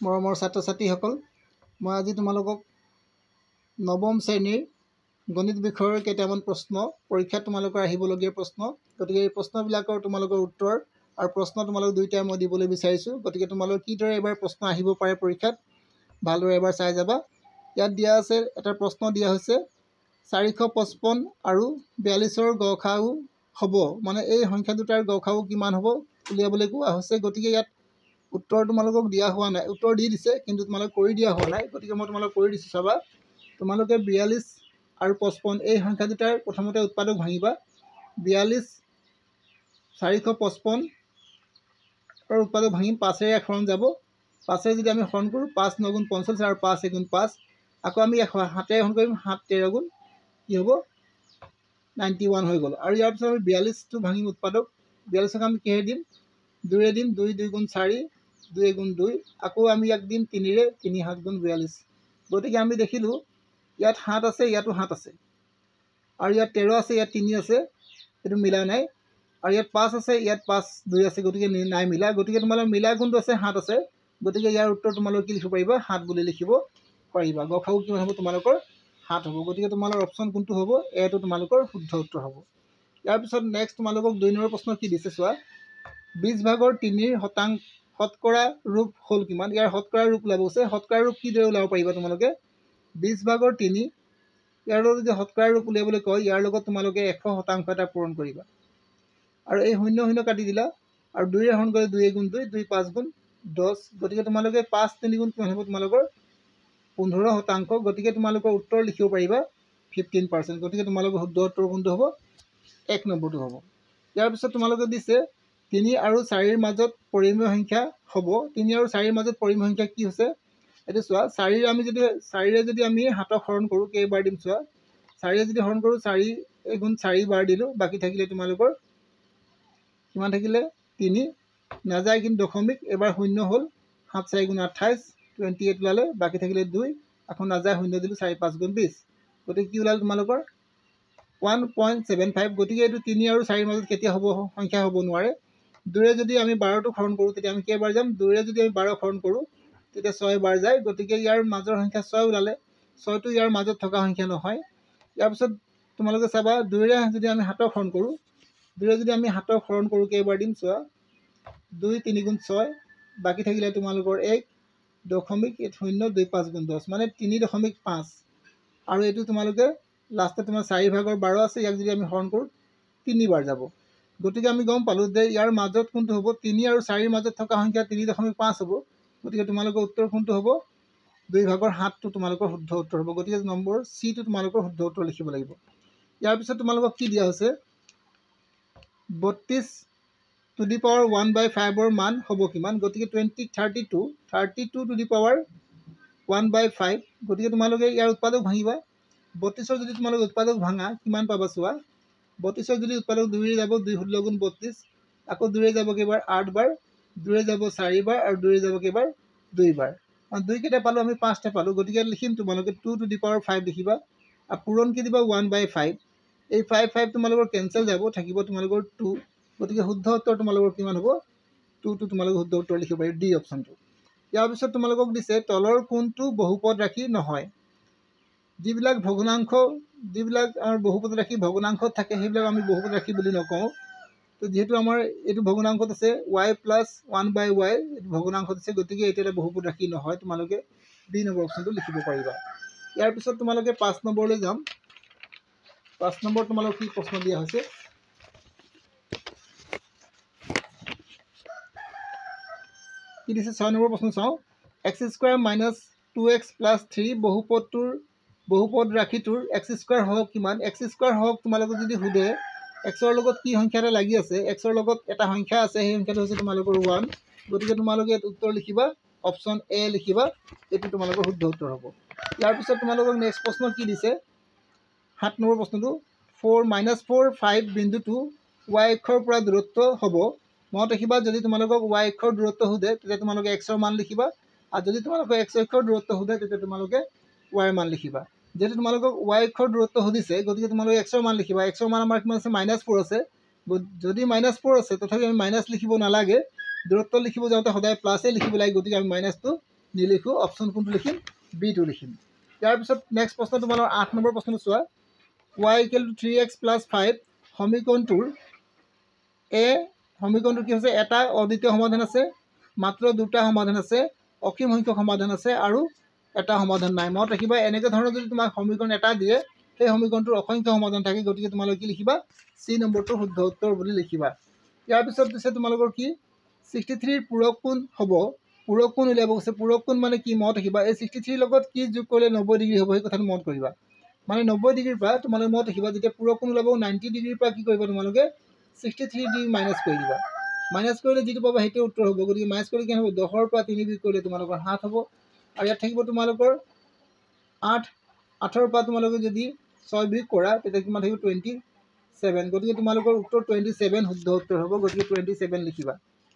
মৰমৰ ছাত্ৰ ছাত্ৰীসকল, মই আজি তোমালোকক নৱম শ্ৰেণীৰ গণিত বিষয়ৰ কেইটামান প্ৰশ্ন, পৰীক্ষাত তোমালোকৰ আহিবলগীয়া প্ৰশ্ন, গতিকে এই প্ৰশ্নবিলাকৰ তোমালোকৰ উত্তৰ আৰু প্ৰশ্ন তোমালোক দুইটাই মই দিবলৈ বিচাৰিছোঁ। গতিকে তোমালোকৰ কিদৰে এবাৰ প্ৰশ্ন আহিব পাৰে পৰীক্ষাত ভালদৰে এবাৰ চাই যাবা। ইয়াত দিয়া আছে, এটা প্ৰশ্ন দিয়া হৈছে 455 আৰু 42ৰ গসাগু হ'ব, মানে এই সংখ্যা দুটাৰ গসাগু কিমান হ'ব উলিয়াবলৈ কোৱা হৈছে। গতিকে ইয়াত উত্তৰ তোমালোকক দিয়া হোৱা নাই, উত্তৰ দি দিছে কিন্তু তোমালোক কৰি দিয়া হোৱা নাই। গতিকে মই তোমালোক কৰি দিছোঁ, চাবা। তোমালোকে 42 আৰু 55 এই সংখ্যা দুটাৰ প্ৰথমতে উৎপাদক ভাঙিবা। 42 455 আৰু উৎপাদক ভাঙিম, 5ৰে হৰণ যাব। 5ৰে যদি আমি হৰণ কৰোঁ 5 9 গুণ 45 আৰু 5 1 গুণ 5। আকৌ আমি 7ৰে হৰণ কৰিম, 7 13 গুণ কি হ'ব 91 হৈ গ'ল। আৰু ইয়াৰ পিছত আমি 42টো ভাঙিম উৎপাদক। 42ক আমি কিহেৰে দিম, 2ৰে দিম। 2 2 গুণ 4, 2 গুণ 2। আকৌ আমি ইয়াক দিম 3ৰে, 3 7 গুণ 42। গতিকে আমি দেখিলোঁ ইয়াত 7 আছে, ইয়াতো 7 আছে, আৰু ইয়াত 13 আছে, ইয়াত 3 আছে, এইটো মিলা নাই। আৰু ইয়াত 5 আছে, ইয়াত 5 2 আছে, গতিকে নাই মিলা। গতিকে তোমালোকৰ মিলা কোনটো আছে, 7 আছে। গতিকে ইয়াৰ উত্তৰ তোমালোকে কি লিখিব পাৰিবা, 7 বুলি লিখিব পাৰিবা। গসাগু কিমান হ'ব তোমালোকৰ, 7 হ'ব। গতিকে তোমালোকৰ অপশ্যন কোনটো হ'ব, এটো তোমালোকৰ শুদ্ধ উত্তৰ হ'ব। ইয়াৰ পিছত নেক্সট তোমালোকক 2 নম্বৰ প্ৰশ্ন কি দিছে চোৱা। 20 ভাগৰ 3 শতকৰা ৰূপ হ'ল কিমান। ইয়াৰ শতকৰা ৰূপ ওলাব হৈছে। শতকৰা ৰূপ কিদৰে ওলাব পাৰিবা তোমালোকে, 20 ভাগৰ 3 ইয়াৰ লগত যদি শতকৰা ৰূপ উলিয়াবলৈ কয়, ইয়াৰ লগত তোমালোকে 100% এটা পূৰণ কৰিবা। আৰু এই 0 0 কাটি দিলা, আৰু 2ৰে হৰণ কৰিলে 2 গুণ 2, 2 5 গুণ 10। গতিকে তোমালোকে 5 3 গুণ কিমান হ'ব তোমালোকৰ 15%। গতিকে তোমালোকৰ উত্তৰ লিখিব পাৰিবা 15%। গতিকে তোমালোকৰ শুদ্ধ উত্তৰ কোনটো হ'ব, 1 নম্বৰটো হ'ব। ইয়াৰ পিছত তোমালোকে দিছে 3 আৰু 4ৰ মাজত পৰিমেয় সংখ্যা হ'ব। 3 আৰু 4ৰ মাজত পৰিমেয় সংখ্যা কি হৈছে এইটো চোৱা। 4ৰে যদি আমি 7ক হৰণ কৰোঁ, কেইবাৰ দিম চোৱা। 4ৰে যদি হৰণ কৰোঁ, 4 গুণ 4 বাৰ দিলোঁ, বাকী থাকিলে তোমালোকৰ কিমান থাকিলে 3 নাযায় কিন্তু দশমিক, এবাৰ 0 হ'ল। 7 4 গুণ 28, 28 ওলালে, বাকী থাকিলে 2, আকৌ নাযায় 0 দিলোঁ, 4 5 গুণ 20। গতিকে কি ওলাল তোমালোকৰ 1.75। গতিকে এইটো 3 আৰু 4ৰ মাজত কেতিয়া হ'ব, সংখ্যা হ'ব নোৱাৰে। 2ৰে যদি আমি 12টোক হৰণ কৰোঁ, তেতিয়া আমি কেইবাৰ যাম, 2ৰে যদি আমি 12ক হৰণ কৰোঁ তেতিয়া 6 বাৰ যায়। গতিকে ইয়াৰ মাজৰ সংখ্যা 6 ওলালে, 6টো ইয়াৰ মাজত থকা সংখ্যা নহয়। ইয়াৰ পিছত তোমালোকে চাবা, 2ৰে যদি আমি 7ক হৰণ কৰোঁ, 2ৰে যদি আমি 7ক হৰণ কৰোঁ কেইবাৰ দিম চোৱা। 2 3 গুণ 6, বাকী থাকিলে তোমালোকৰ 1 দশমিক 0 2 5 গুণ 10, মানে 3.5। আৰু এইটো তোমালোকে লাষ্টত তোমাৰ 4 ভাগৰ 12 আছে, ইয়াক যদি আমি হৰণ কৰোঁ 3 বাৰ যাব। গতিকে আমি গম পালোঁ যে ইয়াৰ মাজত কোনটো হ'ব, 3 আৰু 4ৰ মাজত থকা সংখ্যা 3.5 হ'ব। গতিকে তোমালোকৰ উত্তৰ কোনটো হ'ব, 2 ভাগৰ 7টো তোমালোকৰ শুদ্ধ উত্তৰ হ'ব। গতিকে নম্বৰ চিটো তোমালোকৰ শুদ্ধ উত্তৰ লিখিব লাগিব। ইয়াৰ পিছত তোমালোকক কি দিয়া হৈছে, 32 টু দি পাৱাৰ 1/5ৰ মান হ'ব কিমান। গতিকে 32 টু দি পাৱাৰ 1/5। গতিকে তোমালোকে ইয়াৰ উৎপাদক ভাঙিবা। 32ৰ যদি তোমালোকে উৎপাদক ভাঙা কিমান পাবা চোৱা। 32ৰ যদি উৎপাদক 2ৰে যাব, 2 16 গুণ 32, আকৌ 2ৰে যাব কেইবাৰ 8 বাৰ, 2ৰে যাব 4 বাৰ, আৰু 2ৰে যাব কেইবাৰ 2 বাৰ। 2 কেইটা পালোঁ আমি, 5টা পালোঁ। গতিকে লিখিম তোমালোকে 2 টু দি পাৱাৰ 5 লিখিবা, আৰু পূৰণ কি দিবা 1/5। এই 5 5 তোমালোকৰ কেঞ্চেল যাব, থাকিব তোমালোকৰ 2। গতিকে শুদ্ধ উত্তৰ তোমালোকৰ কিমান হ'ব, 2টো তোমালোকৰ শুদ্ধ উত্তৰ লিখিব পাৰি, ডি অপশ্যনটো। ইয়াৰ পিছত তোমালোকক দিছে তলৰ কোনটো বহুপদ ৰাশি নহয়। যিবিলাক আমাৰ বহুপদ ৰাশি ভগ্নাংশত থাকে সেইবিলাক আমি বহুপদ ৰাশি বুলি নকওঁ। তো যিহেতু আমাৰ এইটো ভগ্নাংশত আছে, y + 1/y এইটো ভগ্নাংশত আছে, গতিকে এইটো এটা বহুপদ ৰাশি নহয়। তোমালোকে বি নম্বৰ অপশ্যনটো লিখিব পাৰিবা। ইয়াৰ পিছত তোমালোকে 5 নম্বৰলৈ যাম। 5 নম্বৰ তোমালোকক কি প্ৰশ্ন দিয়া হৈছে, কি দিছে 6 নম্বৰ প্ৰশ্ন চাওঁ। x² - 2x + 3 বহুপদ ৰাশিটোৰ x² সহগ কিমান। x² সহগ তোমালোকক যদি সোধে, xৰ লগত কি সংখ্যা এটা লাগি আছে, xৰ লগত এটা সংখ্যা আছে, সেই সংখ্যাটো হৈছে তোমালোকৰ 1। গতিকে তোমালোকে এইটো উত্তৰ লিখিবা, অপশ্যন এ লিখিবা, এইটো তোমালোকৰ শুদ্ধ উত্তৰ হ'ব। ইয়াৰ পিছত তোমালোকক নেক্সট প্ৰশ্ন কি দিছে, 7 নম্বৰ প্ৰশ্নটো, -4 5 বিন্দুটো y অক্ষৰ পৰা দূৰত্ব হ'ব। মনত ৰাখিবা, যদি তোমালোকক y অক্ষৰ দূৰত্ব সোধে তেতিয়া তোমালোকে xৰ মান লিখিবা, আৰু যদি তোমালোকক x অক্ষৰ দূৰত্ব সোধে তেতিয়া তোমালোকে y ৰ মান লিখিবা। যেহেতু তোমালোকক y অক্ষৰ দূৰত্ব সুধিছে, গতিকে তোমালোকে xৰ মান লিখিবা। xৰ মান আমাৰ কিমান আছে, -4 আছে। যদি -4 আছে তথাপি আমি মাইনাছ লিখিব নালাগে, দূৰত্ব লিখিব যাওঁতে সদায় প্লাছেই লিখিব লাগে। গতিকে আমি মাইনাছটো নিলিখোঁ, অপশ্যন কোনটো লিখিম, বিটো লিখিম। ইয়াৰ পিছত নেক্সট প্ৰশ্ন তোমালোকৰ 8 নম্বৰ প্ৰশ্নটো চোৱা। y = 3x + 5 সমীকৰণটোৰ সমীকৰণটো কি হৈছে? এটা অদ্বিতীয় সমাধান আছে, মাত্ৰ দুটা সমাধান আছে, অসীম সংখ্যক সমাধান আছে আৰু এটা সমাধান নাই। মনত ৰাখিবা, এনেকৈ ধৰণৰ যদি তোমাক সমীকৰণ এটা দিয়ে, সেই সমীকৰণটোৰ অসংখ্য সমাধান থাকে, গতিকে তোমালোকে কি লিখিবা? চি নম্বৰটো শুদ্ধ উত্তৰ বুলি লিখিবা। ইয়াৰ পিছত দিছে তোমালোকৰ কি? 63 পূৰক কোণ হ'ব। পূৰক কোণ উলিয়াব কৈছে। পূৰক কোণ মানে কি? মনত ৰাখিবা, এই 63 লগত কি যোগ কৰিলে 90 ডিগ্ৰী হ'ব, সেই কথাটো মনত কৰিবা। মানে 90 ডিগ্ৰীৰ পৰা তোমালোকে মনত ৰাখিবা, যেতিয়া পূৰক কোণ ওলাব 90 ডিগ্ৰীৰ পৰা কি কৰিবা? তোমালোকে 63 ডিগ্ৰী মাইনাছ কৰি দিবা। মাইনাছ কৰিলে যিটো পাবা সেইটোৱে উত্তৰ হ'ব। গতিকে মাইনাছ কৰিলে কি হ'ব? 10ৰ পৰা 3 বিয়োগ কৰিলে তোমালোকৰ 7 হ'ব। আৰু ইয়াত থাকিব তোমালোকৰ 8। 8ৰ পৰা তোমালোকে যদি 6 বিয়োগ কৰা, তেতিয়া কিমান থাকিব? 27। গতিকে তোমালোকৰ উত্তৰ 27 শুদ্ধ উত্তৰ হ'ব। গতিকে 27 লিখিবা।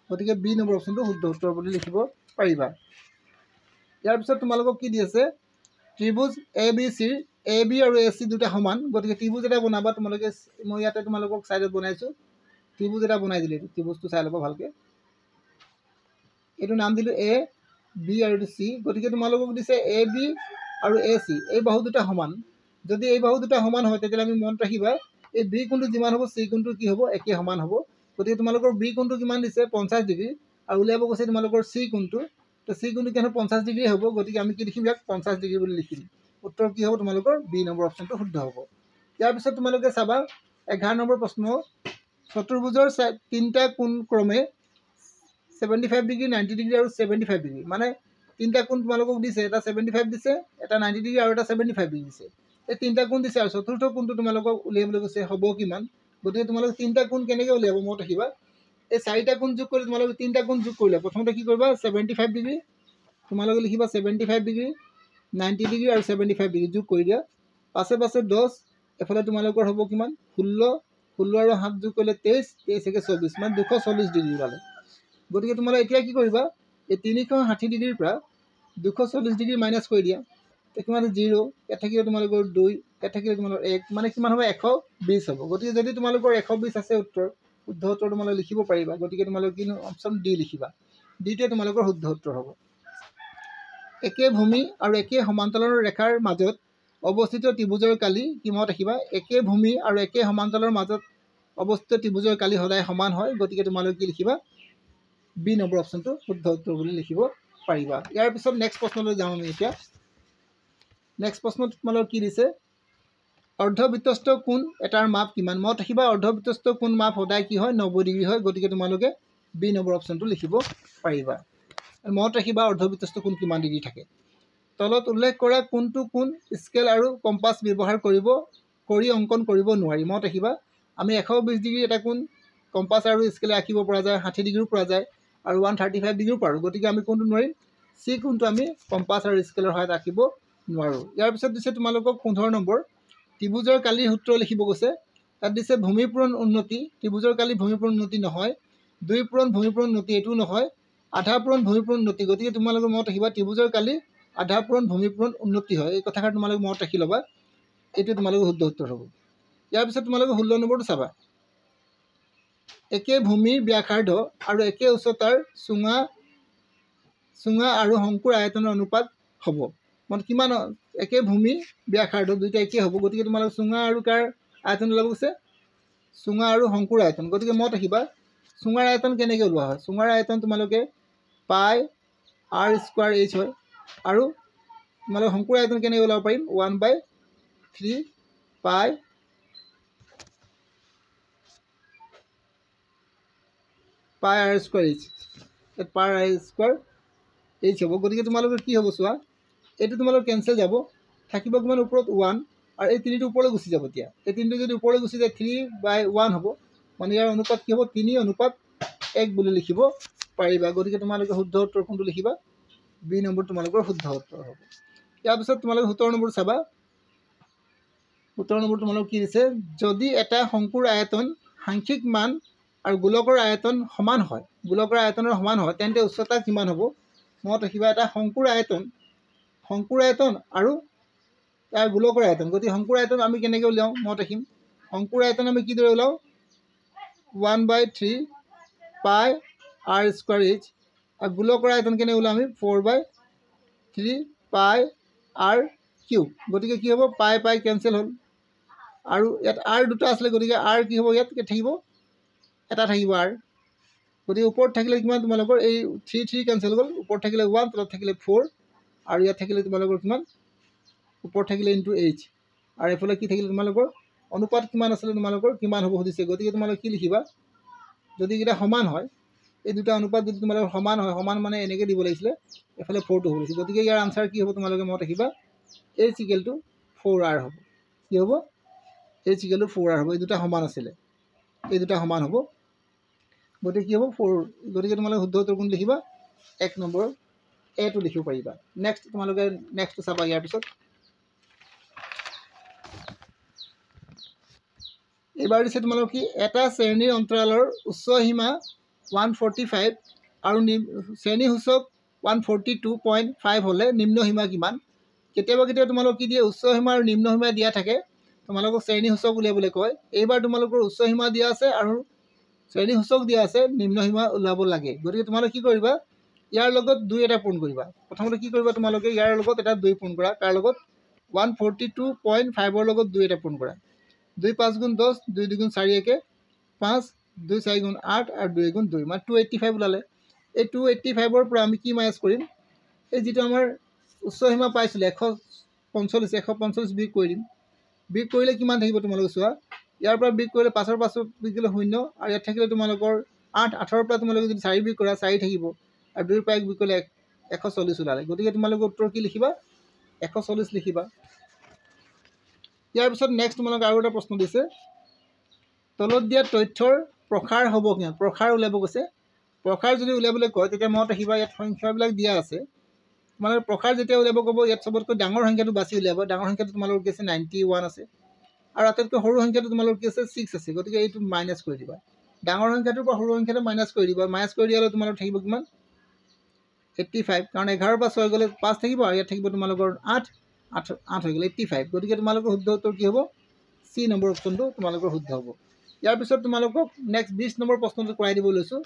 গতিকে বি নম্বৰ অপশ্যনটো শুদ্ধ উত্তৰ বুলি লিখিব পাৰিবা। ইয়াৰ পিছত তোমালোকক কি দি আছে? ত্ৰিভুজ ABCৰ AB আৰু AC দুটা সমান। গতিকে ত্ৰিভুজ এটা বনাবা তোমালোকে। মই ইয়াতে তোমালোকক চাইডত বনাইছোঁ, ত্ৰিভুজ এটা বনাই দিলোঁ। এইটো ত্ৰিভুজটো চাই ল'ব ভালকৈ। এইটো নাম দিলোঁ A, B আৰু C। গতিকে তোমালোকক দিছে AB আৰু AC, এই বাহু দুটা সমান। যদি এই বাহু দুটা সমান হয়, তেতিয়াহ'লে আমি মনত ৰাখিবা, এই B কোণটো যিমান হ'ব, C কোণটো কি হ'ব? একে সমান হ'ব। গতিকে তোমালোকৰ B কোণটো কিমান দিছে? 50 ডিগ্ৰী। আৰু উলিয়াব কৈছে তোমালোকৰ C কোণটো। তো C কোণটো কিমান? 50 ডিগ্ৰী হ'ব। গতিকে আমি কি লিখিম? ইয়াক 50 ডিগ্ৰী বুলি লিখিম। উত্তৰ কি হ'ব? তোমালোকৰ বি নম্বৰ অপশ্যনটো শুদ্ধ হ'ব। ইয়াৰ পিছত তোমালোকে চাবা 11 নম্বৰ প্ৰশ্ন। চতুৰ্ভুজৰ তিনিটা কোণ ক্ৰমে 75 ডিগ্ৰী, 90 ডিগ্ৰী আৰু 75 ডিগ্ৰী। মানে তিনিটা কোণ তোমালোকক দিছে, এটা 75 দিছে, এটা 90 ডিগ্ৰী আৰু এটা 75 ডিগ্ৰী দিছে। এই তিনিটা কোণ দিছে আৰু চতুৰ্থ কোণটো তোমালোকক উলিয়াবলৈ কৈছে, হ'ব কিমান? গতিকে তোমালোকে তিনিটা কোণ কেনেকৈ উলিয়াব? মনত ৰাখিবা, এই চাৰিটা কোণ যোগ কৰিলে তোমালোকে তিনিটা কোণ যোগ কৰিলে প্ৰথমতে কি কৰিবা? 75 ডিগ্ৰী তোমালোকে লিখিবা, 75 ডিগ্ৰী, 90 ডিগ্ৰী আৰু 75 ডিগ্ৰী যোগ কৰি দিয়া। পাছে পাছে 10, এফালে তোমালোকৰ হ'ব কিমান? 16। 16 আৰু 7 যোগ কৰিলে 23, 23 একে 24, মানে 240 ডিগ্ৰী ওলালে। গতিকে তোমালোকে এতিয়া কি কৰিবা? এই 360 ডিগ্ৰীৰ পৰা 240 ডিগ্ৰী মাইনাছ কৰি দিয়া। কিমান? 0। ইয়াত থাকিলে তোমালোকৰ 2, ইয়াত থাকিলে তোমালোকৰ 1, মানে কিমান হ'ব? 120 হ'ব। গতিকে যদি তোমালোকৰ 120 আছে উত্তৰ, শুদ্ধ উত্তৰ তোমালোকে লিখিব পাৰিবা। গতিকে তোমালোকে কি অপশ্যন ডি লিখিবা। ডিটোৱে তোমালোকৰ শুদ্ধ উত্তৰ হ'ব। একে ভূমি আৰু একে সমান্তৰাল ৰেখাৰ মাজত অৱস্থিত ত্ৰিভুজৰ কালি কি? মনত ৰাখিবা, একে ভূমি আৰু একে সমান্তৰালৰ মাজত অৱস্থিত ত্ৰিভুজৰ কালি সদায় সমান হয়। গতিকে তোমালোকে কি লিখিবা? বি নম্বৰ অপশ্যনটো শুদ্ধ উত্তৰ বুলি লিখিব পাৰিবা। ইয়াৰ পিছত নেক্সট প্ৰশ্নলৈ যাওঁ আমি এতিয়া। নেক্সট প্ৰশ্নত তোমালোকৰ কি দিছে? অৰ্ধবৃত্তস্থ কোণ এটাৰ মাপ কিমান? মনত ৰাখিবা, অৰ্ধবৃত্তস্থ কোণ মাপ সদায় কি হয়? 90 ডিগ্ৰী হয়। গতিকে তোমালোকে বি নম্বৰ অপশ্যনটো লিখিব পাৰিবা। মনত ৰাখিবা, অৰ্ধবৃত্তস্থ কোণ কিমান ডিগ্ৰী থাকে। তলত উল্লেখ কৰা কোনটো কোণ স্কেল আৰু কম্পাছ ব্যৱহাৰ কৰি অংকন কৰিব নোৱাৰি? মনত ৰাখিবা, আমি 120 ডিগ্ৰী এটা কোণ কম্পাছ আৰু স্কেলে আঁকিব পৰা যায়, 60 ডিগ্ৰীও পৰা যায় আৰু 135 ডিগ্ৰীও পাৰোঁ। গতিকে আমি কোনটো নোৱাৰিম? চি কোণটো আমি কম্পাছ আৰু স্কেলৰ সহায়ত আঁকিব নোৱাৰোঁ। ইয়াৰ পিছত দিছে তোমালোকক 15 নম্বৰ। ত্ৰিভুজৰ কালিৰ সূত্ৰ লিখিব কৈছে। তাত দিছে ভূমিপূৰণ উন্নতি। ত্ৰিভুজৰ কালি ভূমিপূৰণ উন্নতি নহয়। 2 পূৰণ ভূমিপূৰণ উন্নতি, এইটোও নহয়। আধা পূৰণ ভূমিপূৰণ উন্নতি। গতিকে তোমালোকে মনত ৰাখিবা, ত্ৰিভুজৰ কালি আধা পূৰণ ভূমিপূৰণ উন্নতি হয়। এই কথাষাৰ তোমালোকে মনত ৰাখি ল'বা, এইটো তোমালোকৰ শুদ্ধ উত্তৰ হ'ব। ইয়াৰ পিছত তোমালোকে 16 নম্বৰটো চাবা। একে ভূমিৰ ব্যাসাৰ্ধ আৰু একে উচ্চতাৰ চুঙা আৰু শংকুৰ আয়তনৰ অনুপাত হ'ব। মানে কিমান? একে ভূমি ব্যাসাৰ্ধ দুইটা একে হ'ব। গতিকে তোমালোকে চুঙা আৰু কাৰ আয়তন ওলাব কৈছে? চুঙা আৰু শংকুৰ আয়তন। গতিকে মনত ৰাখিবা, চুঙাৰ আয়তন কেনেকৈ ওলোৱা হয়? চুঙাৰ আয়তন তোমালোকে পাই r² h হয়। আৰু তোমালোকে শংকুৰ আয়তন কেনেকৈ ওলাব পাৰিম? 1/3 পাই r² h। পাই r² h হ'ব। গতিকে তোমালোকৰ কি হ'ব চোৱা, এইটো তোমালোকৰ কেঞ্চেল যাব, থাকিব কিমান? ওপৰত 1, আৰু এই 3টো ওপৰলৈ গুচি যাব। এতিয়া এই 3টো যদি ওপৰলৈ গুচি যায় 3/1 হ'ব। মানে ইয়াৰ অনুপাত কি হ'ব? 3:1 বুলি লিখিব পাৰিবা। গতিকে তোমালোকে শুদ্ধ উত্তৰ কোনটো লিখিবা? বি নম্বৰ তোমালোকৰ শুদ্ধ উত্তৰ হ'ব। ইয়াৰ পিছত তোমালোকে 17 নম্বৰ চাবা। 17 নম্বৰ তোমালোকৰ কি দিছে? যদি এটা শংকুৰ আয়তন সাংখ্যিক মান আৰু গোলকৰ আয়তন সমান হয়, গোলকৰ আয়তনৰ সমান হয়, তেন্তে উচ্চতা কিমান হ'ব? মনত ৰাখিবা, এটা শংকুৰ আয়তন আৰু তাৰ গোলকৰ আয়তন। গতিকে শংকুৰ আয়তন আমি কেনেকৈ উলিয়াওঁ? মনত ৰাখিম, শংকুৰ আয়তন আমি কিদৰে ওলাওঁ? 1/3 পাই r² h। আৰু গোলকৰ আয়তন কেনেকৈ ওলাওঁ? আমি 4/3 3 পাই r কিউব গতিকে কি হ'ব পাই পাই কেনসেল হ'ল আৰু ইয়াত r দুটা আছিল গতিকে r কি হ'ব ইয়াত থাকিব এটা থাকিব r গতিকে ওপৰত থাকিলে কিমান তোমালোকৰ এই 3 3 কেনসেল হ'ল ওপৰত থাকিলে 1 তলত থাকিলে 4 আৰু ইয়াত থাকিলে তোমালোকৰ কিমান ওপৰত থাকিলে ইনটু h আৰু এফালে কি থাকিলে তোমালোকৰ অনুপাত কিমান আছিল তোমালোকৰ কিমান হ'ব সুধিছে গতিকে তোমালোকে কি লিখিবা যদি এটা সমান হয় এই দুটা অনুপাত যদি তোমালোকৰ সমান হয় সমান মানে এনেকৈ দিব লাগিছিলে এফালে 4 টো হ'ব লাগিছিল গতিকে ইয়াৰ আনসাৰ কি হ'ব তোমালোকে মত ৰাখিবা h ইকুৱেল টু 4r হ'ব কি হ'ব h ইকুৱেল টু 4r হ'ব এই দুটা সমান আছিল এই দুটা সমান হ'ব গতিকে কি হ'ব 4 গতিকে তোমালোকে শুদ্ধ উত্তৰ কোন লিখিবা 1 নম্বৰ a টো লিখিব পাৰিবা নেক্সট তোমালোকে নেক্সট চাবা ইয়াৰ পিছত এবাৰ দিছে তোমালোক কি এটা শ্ৰেণীৰ অন্তৰালৰ উচ্চ সীমা 145 আৰু শ্ৰেণী সূচক 142.5 হলে নিম্ন সীমা কিমান কেতিয়াবা কেতিয়াবা তোমালোক কি দিয়ে উচ্চ সীমা আৰু নিম্ন সীমা দিয়া থাকে তোমালোকক শ্ৰেণী সূচক উলিয়াবলৈ কয় এইবাৰ তোমালোকৰ উচ্চ সীমা দিয়া আছে আৰু শ্ৰেণী সূচক দিয়া আছে নিম্ন সীমা উলাব লাগে গতিকে তোমালোক কি কৰিবা ইয়াৰ লগত 2 এটা পূৰণ কৰিবা প্ৰথমতে কি কৰিবা তোমালোকে ইয়াৰ লগত এটা 2 পূৰণ কৰা তাৰ লগত 142.5 ৰ লগত 2 এটা পূৰণ কৰা 2 5 গুণ 10 2 2 গুণ 4 1 5 2 4 গুণ 8 আৰু 2 গুণ 2 মানে 285 ওলালে এই 285 ৰ পৰা আমি কি মাইনাস কৰিম এই যেটো আমাৰ উচ্চ সীমা পাইছিল 145 বিয়োগ কৰি দিম বিয়োগ কৰিলে কিমান থাকিব তোমালোকে চোৱা ইয়াৰ পৰা বিয়োগ কৰিলে 5 ৰ 5 বিয়োগ কৰিলে 0 আৰু ইয়াত থাকিলে তোমালোকৰ 8 8 ৰ পৰা তোমালোকে যদি 4 বিয়োগ কৰা 4 থাকিব আৰু 2 ৰ পৰা বিয়োগ কৰিলে 140 ওলালে গতিকে তোমালোকে উত্তৰ কি লিখিবা 140 লিখিবা ইয়াৰ পিছত নেক্সট তোমালোকে আৰু এটা প্ৰশ্ন দিছে তলত দিয়া তথ্যৰ প্ৰসাৰ হ'ব কি প্ৰসাৰ উলাব কৈছে প্ৰসাৰ যদি উলাবলৈ কয় তেতিয়া মত ৰাখিবা ইয়াত সংখ্যাবিলাক দিয়া আছে তোমালোকে প্ৰসাৰ যেতিয়া উলাব ক'ব ইয়াত সবতকৈ ডাঙৰ সংখ্যাটো বাছি উলিয়াব ডাঙৰ সংখ্যাটো তোমালোকৰ কি আছে 91 আছে আৰু আটাইতকৈ সৰু সংখ্যাটো তোমালোকৰ কি আছে 6 আছে গতিকে এইটো মাইনাস কৰি দিবা ডাঙৰ সংখ্যাটোৰ পৰা সৰু সংখ্যাটো মাইনাস কৰি দিবা মাইনাস কৰি দিলে তোমালোকৰ থাকিব কিমান 85 কাৰণ 11 পৰা 6 গলে 5 থাকিব আৰু ইয়াত থাকিব তোমালোকৰ 8 হৈ গ'ল 85 গতিকে তোমালোকৰ শুদ্ধ উত্তৰ কি হ'ব সি নম্বৰ অপচনটো তোমালোকৰ শুদ্ধ হ'ব ইয়াৰ পিছত তোমালোকক নেক্সট 20 নম্বৰ প্ৰশ্নটো কৰাই দিব লৈছো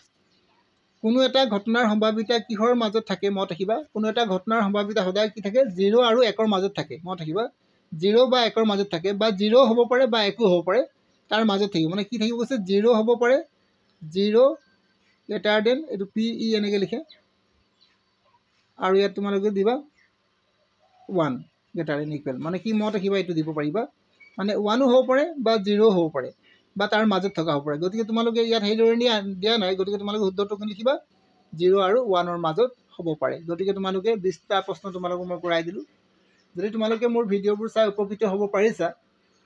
কোনো এটা ঘটনাৰ সম্ভাৱিতা কিহৰ মাজত থাকে মত ৰাখিবা কোনো এটা ঘটনাৰ সম্ভাৱিতা সদায় কি থাকে 0 আৰু 1 ৰ মাজত থাকে মত ৰাখিবা 0 বা 1 ৰ মাজত থাকে বা 0 হ'ব পাৰে বা 1 হ'ব পাৰে তাৰ মাজত থাকিব মানে কি থাকিব কৈছে 0 হ'ব পাৰে 0 গ্ৰেটাৰ দেন এটো পি ই এনেকৈ লিখে আৰু ইয়াত তোমালোকে দিবা 1 গ্ৰেটাৰ দেন ইকুৱেল মানে কি মত ৰাখিবা এইটো দিব পাৰিবা মানে 1 হ'ব পাৰে বা 0 হ'ব পাৰে বা তাৰ মাজত থকা হ'ব পাৰে গতিকে তোমালোকে ইয়াত হেই ধৰণে দিয়া নাই গতিকে তোমালোকে শুদ্ধটো কোন লিখিবা 0 আৰু 1 ৰ মাজত হ'ব পাৰে গতিকে তোমালোকে 20টা প্ৰশ্ন তোমালোকক মই কৰাই দিলো যদি তোমালোকে মোৰ ভিডিঅ'বোৰ চাই উপকৃত হ'ব পাৰিছা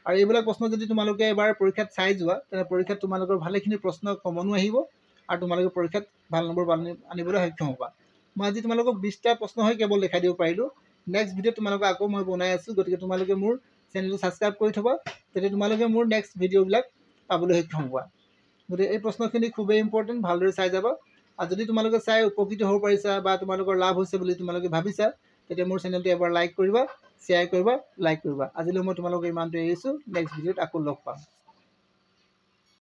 আৰু এইবিলাক প্ৰশ্ন যদি তোমালোকে এবাৰ পৰীক্ষাত চাই যোৱা তেনে পৰীক্ষাত তোমালোকৰ ভালেখিনি প্ৰশ্ন কমনো আহিব আৰু তোমালোকে পৰীক্ষাত ভাল নম্বৰ আনিবলৈ সক্ষম হ'বা মই আজি তোমালোকক 20টা প্ৰশ্ন হয় কেৱল দেখাই দিব পাৰিলো নেক্সট ভিডিঅ' তোমালোকক আকৌ মই বনাই আছো গতিকে তোমালোকে মোৰ চেনেলটো সাবস্ক্ৰাইব কৰি থবা তেতিয়া তোমালোকে মোৰ নেক্সট ভিডিঅ'বিলাক পাবলৈ সক্ষম হোৱা গতিকে এই প্ৰশ্নখিনি খুবেই ইম্পৰ্টেণ্ট ভালদৰে চাই যাবা আৰু যদি তোমালোকে চাই উপকৃত হ'ব পাৰিছা বা তোমালোকৰ লাভ হৈছে বুলি তোমালোকে ভাবিছা তেতিয়া মোৰ চেনেলটো এবাৰ লাইক কৰিবা শ্বেয়াৰ কৰিবা লাইক কৰিবা আজিলৈ মই তোমালোকক ইমানটো এৰিছো নেক্সট ভিডিঅ'ত আকৌ লগ পাম